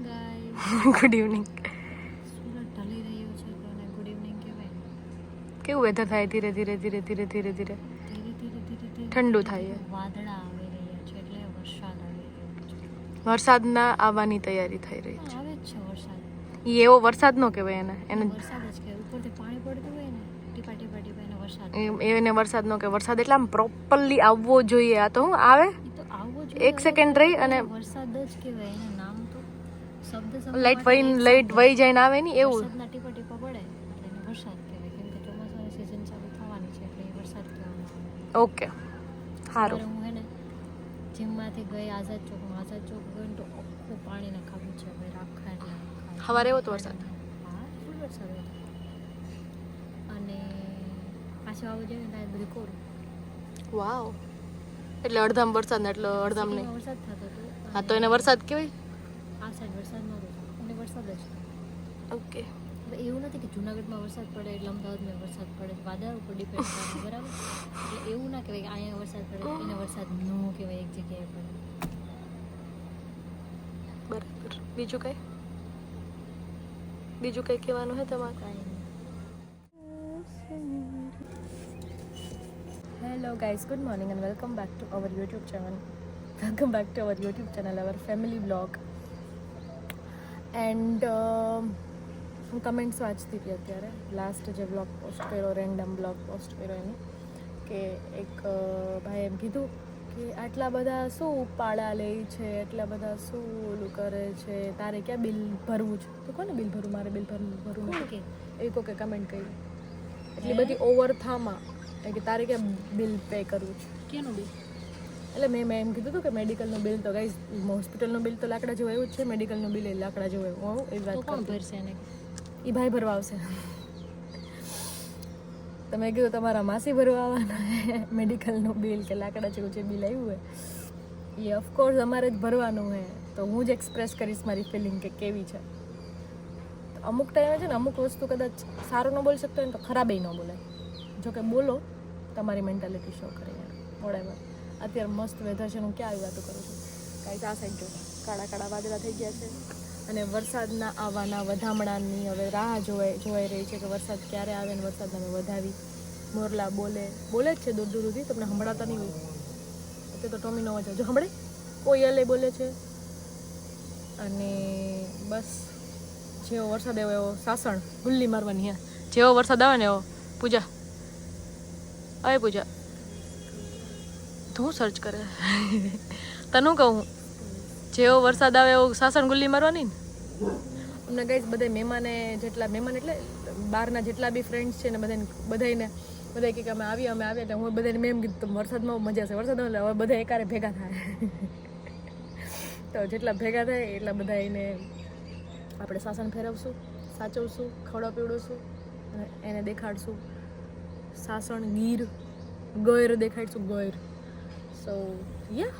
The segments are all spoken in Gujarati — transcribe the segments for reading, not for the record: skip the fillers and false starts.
ગાઈસ. Good evening. સૂરજ ઢળી રહ્યો છે તો એને ગુડ ઇવનિંગ કહેવાય. કેવું વેધર થાય ધીરે ધીરે ધીરે ધીરે ધીરે ધીરે ધીરે ધીરે ધીરે ધીરે ઠંડુ થાય. વાદળા આવી રહ્યા છે એટલે વરસાદ આવી રહ્યો છે. વરસાદના આવવાની તૈયારી થઈ રહી છે. આવે જ છે વરસાદ. ઈ એવો વરસાદ નો કહેવાય એને વરસાદ જ કહેવાય. ઉપરથી પાણી પડતું હોય ને ટીપા ટીપા ટીપા એને વરસાદ. એને વરસાદ નો કે વરસાદ એટલે આમ પ્રોપરલી આવવો જોઈએ. આ તો હું આવે એ તો આવવો જોઈએ. એક સેકન્ડ રહી અને વરસાદ જ કહેવાય. એનું નામ તો શબ્દ લાઈટ વહી જઈને આવે ને એવું. વરસાદના ટીપા ટીપા પડે એટલે એને વરસાદ કહેવાય. કેમ કે ચોમાસાની સિઝન ચાલુ થવાની છે એટલે એ વરસાદ કહેવામાં આવે. ઓકે સારું. હું હે ને જીમમાંથી ગઈ આઝાદ ચોક ગઈ તો આખું પાણીને ખાવું છે ભાઈ. રાખા એટલે સવારે એવો તો વરસાદ. હા ફૂલ વરસાદ હતો. અને પાછું આવું જોઈએ ને ત્યાં બધું કોરું. વાવ. એટલે અડધામ વરસાદ ને એટલે અડધામ નહીં. વરસાદ થતો હતો. હા તો એને વરસાદ કહેવાય. આ સાઈડ વરસાદ નહોતો અને વરસાદ જ. ઓકે. હવે એવું નથી કે જુનાગઢમાં વરસાદ પડે એટલે અમદાવાદમાં વરસાદ પડે. વાદળ ઉપર ડિપેન્ડ કરે બરાબર. એટલે એવું ના કહેવાય કે અહીંયા વરસાદ પડે એને વરસાદ ન કહેવાય એક જગ્યાએ પડે. બરાબર. બીજું કઈ કહેવાનું હે તમારે? કાંઈ hello guys, good morning and welcome back to our YouTube channel our family blog. And હું કમેન્ટ્સ વાંચતી હતી અત્યારે લાસ્ટ જે બ્લોગ પોસ્ટ કર્યો, રેન્ડમ બ્લોગ પોસ્ટ કર્યો એની, કે એક ભાઈ એમ કીધું કે આટલા બધા શું ઉપાડા લે છે, એટલા બધા શું ઓલું કરે છે, તારે ક્યાં બિલ ભરવું છે? તો કોને બિલ ભરવું? મારે બિલ ભરવું નથી. એવી કોકે કમેન્ટ કરી. એટલી બધી ઓવર થામાં કે તારે ક્યાં બિલ પે કરવું છે. કેનું બિલ? એટલે મેં એમ કીધું હતું કે મેડિકલનું બિલ તો ગાઈઝ હોસ્પિટલનું બિલ તો લાકડા જેવું એવું જ છે, મેડિકલનું બિલ એ લાકડા જેવું એવું. હું એવી વાત કોણ ભરશે એને? એ ભાઈ ભરવા આવશે. તમે કીધું તમારા માસી ભરવા આવવાના મેડિકલનું બિલ કે લાકડા જેવું જે બિલ આવ્યું હોય એ ઓફકોર્સ અમારે જ ભરવાનું હોય. તો હું જ એક્સપ્રેસ કરીશ મારી ફિલિંગ કે કેવી છે. તો અમુક ટાઈમે છે ને અમુક વસ્તુ કદાચ સારું ન બોલી શકતો હોય ને તો ખરાબ ન બોલે. જોકે બોલો તમારી મેન્ટાલિટી શો કરે યાર. વોટેવર. અત્યારે મસ્ત વેધર છે. હું ક્યાં આવી વાતો કરું છું? કાંઈ આ સાઈડ જો કાળા કાળા વાદળા થઈ ગયા છે અને વરસાદના આવવાના વધામણાની હવે રાહ જોવાઈ રહી છે કે વરસાદ ક્યારે આવે ને વરસાદને અમે વધાવી. મોરલા બોલે જ છે દૂર દૂરથી, તમને સંભળાતા નહીં હોય. અત્યારે તો ટોમીનો અવાજ જો સાંભળે. કોયલે બોલે છે. અને બસ જેવો વરસાદ આવ્યો એવો સાસણ ગુલ્લી મારવાની. હે જેવો વરસાદ આવે ને એવો. પૂજા હવે પૂજા તું સર્ચ કરે તને કહું જેવો વરસાદ આવે એવો સાસણ ગુલ્લી મારવાની ને. અમને ગાઈઝ બધા મહેમાન એટલે બહારના જેટલા બી ફ્રેન્ડ્સ છે ને બધાને કહે કે અમે આવ્યા એટલે હું બધાને મેં એમ કીધું વરસાદમાં મજા છે. વરસાદ એટલે હવે બધા એકારે ભેગા થાય તો જેટલા ભેગા થાય એટલા બધા એને આપણે સાસણ ફેરવશું, સાચવશું, ખવડા પીવડશું અને એને દેખાડશું સાસણ ગોયર દેખાડશું ગોયર. સો યા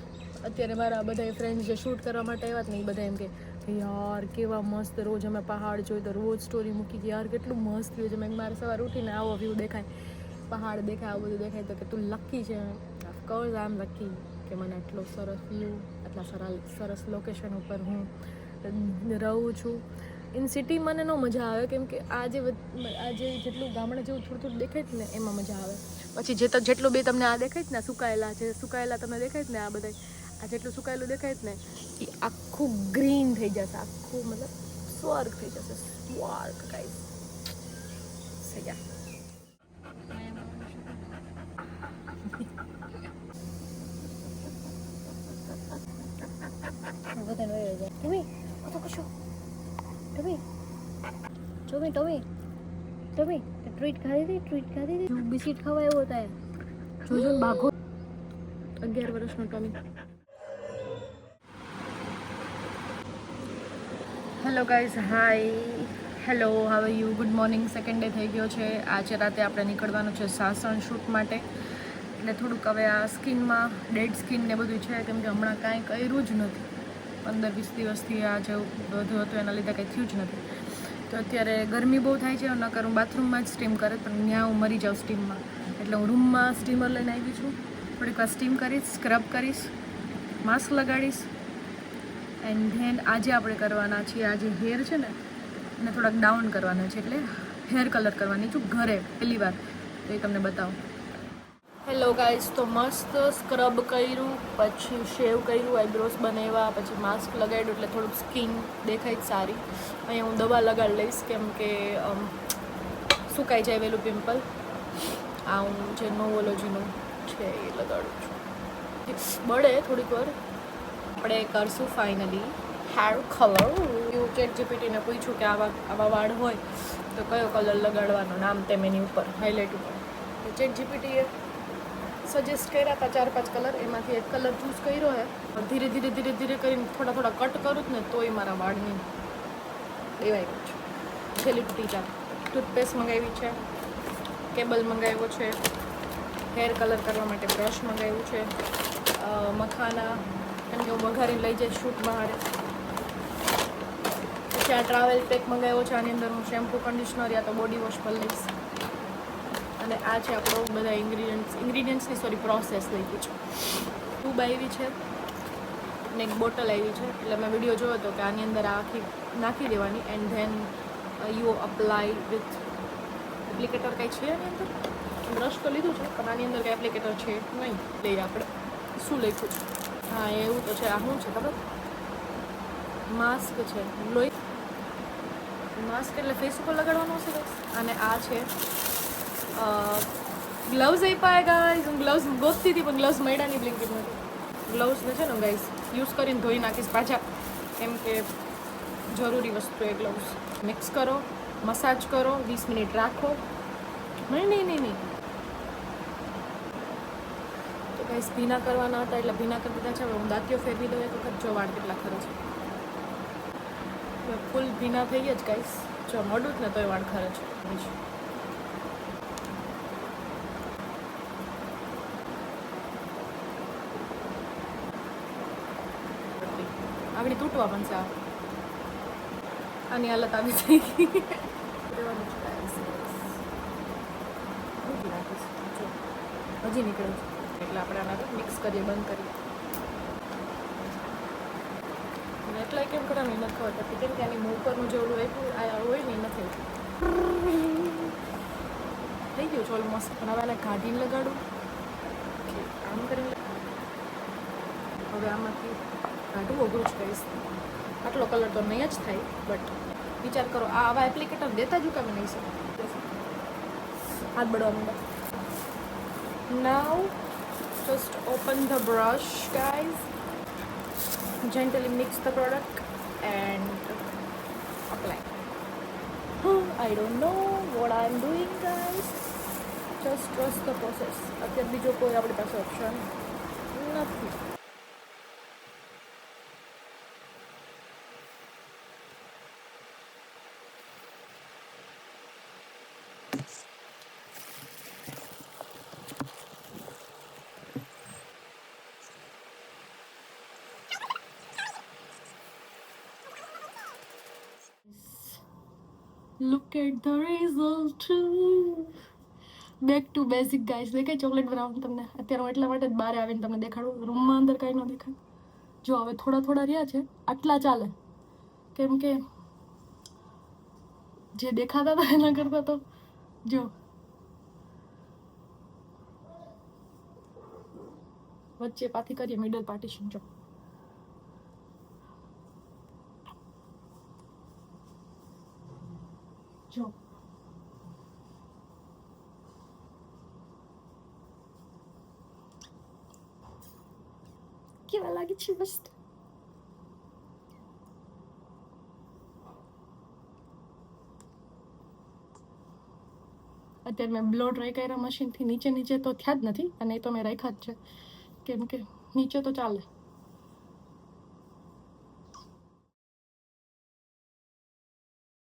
અત્યારે મારા બધા ફ્રેન્ડ્સ જે શૂટ કરવા માટે આવ્યા ને એ બધા એમ કે યાર કેવા મસ્ત રોજ અમે પહાડ જોઈ તો રોજ સ્ટોરી મૂકી હતી યાર કેટલું મસ્ત વ્યૂ છે. મેં મારે સવારે ઉઠીને આવો વ્યૂ દેખાય, પહાડ દેખાય, આવું બધું દેખાય તો કે તું લકી છે. ઓફકોર્સ આઈ એમ લકી કે મને આટલો સરસ વ્યૂ, આટલા સરસ લોકેશન ઉપર હું રહું છું. ઇન સિટી મને ન મજા આવે કેમ કે આજે જેટલું ગામડે જેવું થોડું દેખાય જ ને એમાં મજા આવે. પછી જેટલું બી તમને આ દેખાય જ ને સુકાયેલા તમને દેખાય જ ને આ બધા આ જેટલું સુકાયેલું દેખાય જ ને એ આખું ગ્રીન થઈ જશે. આખું મતલબ સ્વર્ગ થઈ જશે. સ્વર્ગ ગાઈસ સયા. ટોમી ટ્રીટ ખાધી હતી બિસ્કિટ ખવાય એવો હતા જોજો બાઘો. 11 વર્ષનો Tommy. Hello guys, hi, hello, how are you? Good morning. Second day થઈ ગયો છે. આજે રાતે આપણે નીકળવાનું છે સાસણ શૂટ માટે. એટલે થોડુંક હવે આ સ્કિનમાં ડેડ સ્કિન ને બધું છે કેમ કે હમણાં કાંઈ કર્યું જ નથી. 15-20 દિવસથી આ જેવું બધું હતું એના લીધે કંઈ થયું જ નથી. તો અત્યારે ગરમી બહુ થાય છે. નકર હું બાથરૂમમાં જ સ્ટીમ કરે પણ ત્યાં હું મરી જાઉં સ્ટીમમાં. એટલે હું રૂમમાં સ્ટીમર લઈને આવી છું. થોડીક વાર સ્ટીમ કરીશ, સ્ક્રબ કરીશ, માસ્ક લગાડીશ એન્ડ ધેન આજે આપણે કરવાના છીએ આજે હેર છે ને એને થોડાક ડાઉન કરવાના છે, એટલે હેર કલર કરવાની છું ઘરે પહેલી વાર, તો એ તમને બતાવું. હેલો ગાઈઝ, તો મસ્ત સ્ક્રબ કર્યું, પછી શેવ કર્યું, આઈબ્રોઝ બનાવ્યા, પછી માસ્ક લગાડ્યું એટલે થોડુંક સ્કિન દેખાય જ સારી. અહીંયા હું દવા લગાડી લઈશ કેમ કે સુકાઈ જાય વહેલું પિમ્પલ. આ હું જે નોવોલોજીનું છે એ લગાડું છું. બળે થોડીક વાર. આપણે કરશું ફાઇનલી હેર કલર. એવું ChatGPT-ને પૂછ્યું કે આવા વાળ હોય તો કયો કલર લગાડવાનો, નામ તેમ એની ઉપર હાઇલાઇટ ઉપર. ChatGPT-એ સજેસ્ટ કર્યા હતા 4-5 કલર, એમાંથી એક કલર ચૂઝ કર્યો હે. ધીરે ધીરે ધીરે ધીરે કરીને થોડા કટ કરું જ ને તોય મારા વાળની દેવાઈ ગયું છે. છેલ્લી તૂટી જાય. ટૂથપેસ્ટ મંગાવી છે, કેબલ મંગાવ્યો છે, હેર કલર કરવા માટે બ્રશ મંગાવ્યું છે, મખાના કેમ કે હું વઘારીને લઈ જઈશ શૂટમાં હારે. પછી આ ટ્રાવેલ પેક મંગાવ્યો છે, આની અંદર હું શેમ્પૂ, કન્ડિશનર યા તો બોડી વોશ પર લઈશ. અને આ છે આપણો બધા ઇન્ગ્રીડિયન્ટ્સની પ્રોસેસ લઈ ગઈ છે. ટ્યુબ આવી છે ને એક બોટલ આવી છે, એટલે મેં વિડીયો જોયો હતો કે આની અંદર આખી નાખી દેવાની and then you apply with applicator કંઈ છે એની અંદર. બ્રશ તો લીધું છે પણ આની અંદર કંઈ એપ્લિકેટર છે નહીં. લઈએ આપણે શું લખ્યું છે. હા એવું તો છે. આ શું છે ખબર? માસ્ક છે. લોહી માસ્ક એટલે ફેસ ઉપર લગાડવાનું હશે. અને આ છે ગ્લવ્સ આપ્યા ગાઈઝ. હું ગ્લવ્સ ગોતતી હતી પણ ગ્લવ્સ મળ્યા નહીં બ્લિંકિટમાંથી. ગ્લવ્સને છે ને ગાઈઝ યુઝ કરીને ધોઈ નાખીશ પાછા, કેમ કે જરૂરી વસ્તુ એ ગ્લવ્સ. મિક્સ કરો, મસાજ કરો, 20 મિનિટ રાખો. નહીં તો ગાઈઝ ભીના કરવાના હતા એટલે ભીના કરી દીધા છે. હવે હું દાંતીઓ ફેરવી દઉં એક વખત. જો વાળ કેટલા ખરે છે. ફૂલ ભીના થઈ ગયા જ ગાઈઝ. જો મોડું જ ને તોય વાળ ખરે છે. આગળ તૂટવા પણ છે. આની હાલત આવી થઈ ગઈ. હજી નીકળે છે એટલે આપણે આના મિક્સ કરીએ, બંધ કરીએ. એટલા કેમ કરવાનું નથી ખબર પડતી, કેમ કે આની ઉપરનું જે ઓલું આપ્યું હોય ને એ નથી થઈ ગયું છે ઓલમોસ્ટ. પણ હવે આને કાઢીને લગાડું આમ કરીને. હવે આમાંથી કાઢવું અઘરું જ કહીશ. આટલો કલર તો નહીં જ થાય, બટ વિચાર કરો આ આવા એપ્લિકેટર દેતા જ કામ નહીં શકે. હાથ બળવા માંડે. Now just open the brush guys, gently mix the product and apply. I don't know what I am doing guys, just trust the process. અત્યારે બીજો કોઈ આપણી પાસે ઓપ્શન નથી. Look at the result. Back to basic guys. દેખાય ચોકલેટ બનાવવાનું તમને અત્યારે હું એટલા માટે જ બહાર આવીને તમને દેખાડું. રૂમમાં અંદર કાંઈ ન દેખાય. જો હવે થોડા રહ્યા છે, આટલા ચાલે, કેમ કે જે દેખાતા હતા એના કરતા તો જો વચ્ચે પાથી કરીએ મિડલ પાર્ટીશન. જો કેવા લાગે છે મસ્ત. અત્યારે મેં બ્લો ડ્રાય કર્યા મશીનથી. નીચે તો થયા જ નથી, અને એ તો મેં રાખ્યા જ છે કેમ કે નીચે તો ચાલે.